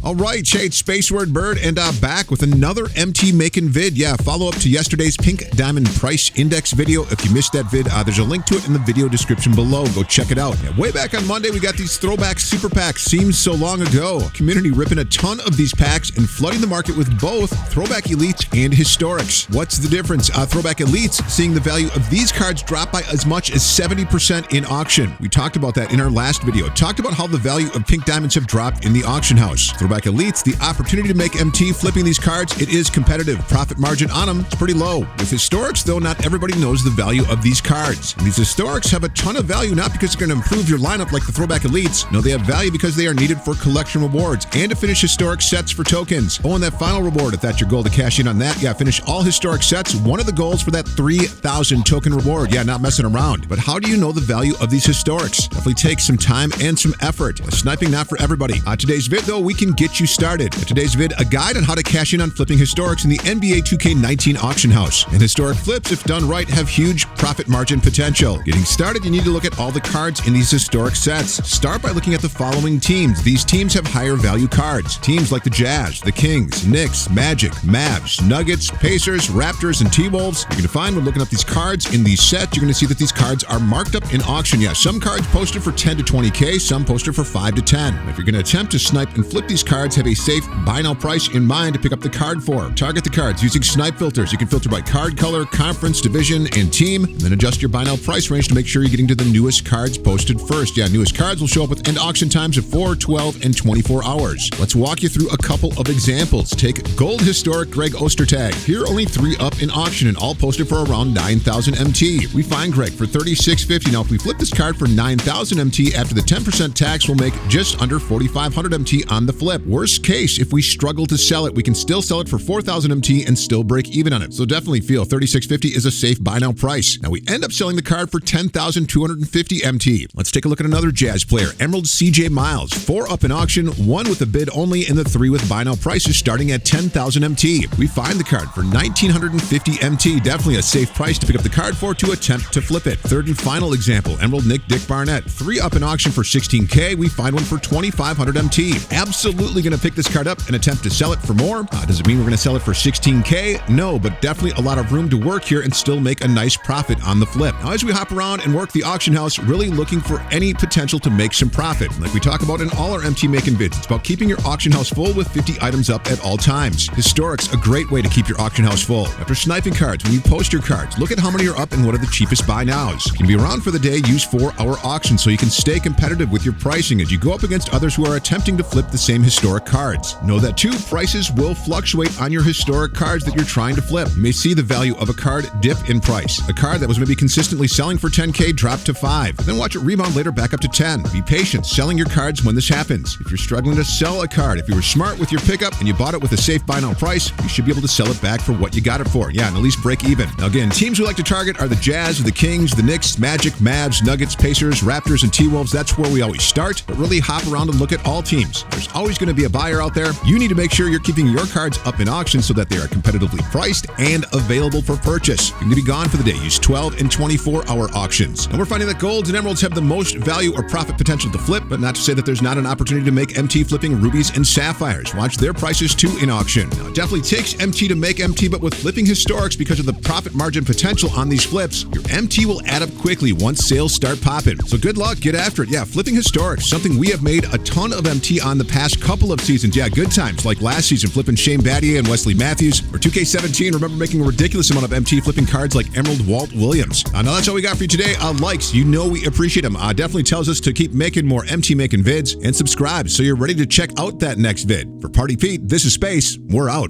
All right, Shade Space Word Bird, and back with another MT making vid. Yeah, follow up to yesterday's Pink Diamond Price Index video. If you missed that vid, there's a link to it in the video description below. Go check it out. Yeah, way back on Monday, we got these throwback super packs. Seems so long ago. Community ripping a ton of these packs and flooding the market with both throwback elites and historics. What's the difference? Throwback elites seeing the value of these cards drop by as much as 70% in auction. We talked about that in our last video. Talked about how the value of pink diamonds have dropped in the auction house. Throwback elites, the opportunity to make MT flipping these cards, it is competitive. Profit margin on them is pretty low. With historics, though, not everybody knows the value of these cards. And these historics have a ton of value, not because they're going to improve your lineup like the throwback elites. No, they have value because they are needed for collection rewards and to finish historic sets for tokens. Oh, and that final reward, if that's your goal to cash in on that, yeah, finish all historic sets. One of the goals for that 3,000 token reward. Yeah, not messing around. But how do you know the value of these historics? Definitely takes some time and some effort. Sniping not for everybody. Today's vid, though, we can get you started. Today's vid, a guide on how to cash in on flipping historics in the NBA 2K19 auction house. And historic flips, if done right, have huge profit margin potential. Getting started, you need to look at all the cards in these historic sets. Start by looking at the following teams. These teams have higher value cards. Teams like the Jazz, the Kings, Knicks, Magic, Mavs, Nuggets, Pacers, Raptors, and T-Wolves. You're going to find when looking up these cards in these sets, you're going to see that these cards are marked up in auction. Yeah, some cards posted for 10 to 20K, some posted for 5 to 10. If you're going to attempt to snipe and flip these cards, have a safe buy now price in mind to pick up the card for. Target the cards using snipe filters. You can filter by card color, conference, division, and team, and then adjust your buy now price range to make sure you're getting to the newest cards posted first. Yeah, newest cards will show up with end auction times of 4, 12, and 24 hours. Let's walk you through a couple of examples. Take Gold Historic Greg Ostertag. Here are only 3 up in auction and all posted for around 9,000 MT. We find Greg for $36.50. Now, if we flip this card for 9,000 MT after the 10% tax, we'll make just under 4,500 MT on the flip. Worst case, if we struggle to sell it, we can still sell it for 4,000 MT and still break even on it. So definitely feel $36.50 is a safe buy now price. Now we end up selling the card for 10,250 MT. Let's take a look at another Jazz player, Emerald CJ Miles. 4 up in auction, 1 with a bid only, and the 3 with buy now prices starting at 10,000 MT. We find the card for 1,950 MT. Definitely a safe price to pick up the card for to attempt to flip it. Third and final example, Emerald Nick Dick Barnett. 3 up in auction for 16K. We find one for 2,500 MT. Absolutely going to pick this card up and attempt to sell it for more. Does it mean we're going to sell it for 16K? No, but definitely a lot of room to work here and still make a nice profit on the flip. Now, as we hop around and work the auction house, really looking for any potential to make some profit. Like we talk about in all our MT making vids, it's about keeping your auction house full with 50 items up at all times. Historic's a great way to keep your auction house full. After sniping cards, when you post your cards, look at how many are up and what are the cheapest buy nows. You can be around for the day, use 4-hour auctions so you can stay competitive with your pricing as you go up against others who are attempting to flip the same historic cards. Know that too, prices will fluctuate on your historic cards that you're trying to flip. You may see the value of a card dip in price. A card that was maybe consistently selling for 10K drop to 5. Then watch it rebound later back up to 10. Be patient selling your cards when this happens. If you're struggling to sell a card, if you were smart with your pickup and you bought it with a safe buy now price, you should be able to sell it back for what you got it for. Yeah, and at least break even. Now again, teams we like to target are the Jazz, the Kings, the Knicks, Magic, Mavs, Nuggets, Pacers, Raptors, and T-Wolves. That's where we always start, but really hop around and look at all teams. There's always going to be a buyer out there. You need to make sure you're keeping your cards up in auction so that they are competitively priced and available for purchase. You can be gone for the day. Use 12 and 24-hour auctions. And we're finding that golds and emeralds have the most value or profit potential to flip, but not to say that there's not an opportunity to make MT flipping rubies and sapphires. Watch their prices too in auction. Now, it definitely takes MT to make MT, but with flipping historics, because of the profit margin potential on these flips, your MT will add up quickly once sales start popping. So good luck, get after it. Yeah, flipping historics, something we have made a ton of MT on the past couple of seasons. Yeah, good times, like last season flipping Shane Battier and Wesley Matthews, or 2K17, remember making a ridiculous amount of MT flipping cards like Emerald Walt Williams. Now that's all we got for you today. Likes, you know we appreciate them. Definitely tells us to keep making more MT making vids, and subscribe so you're ready to check out that next vid. For Party Pete, this is Space. We're out.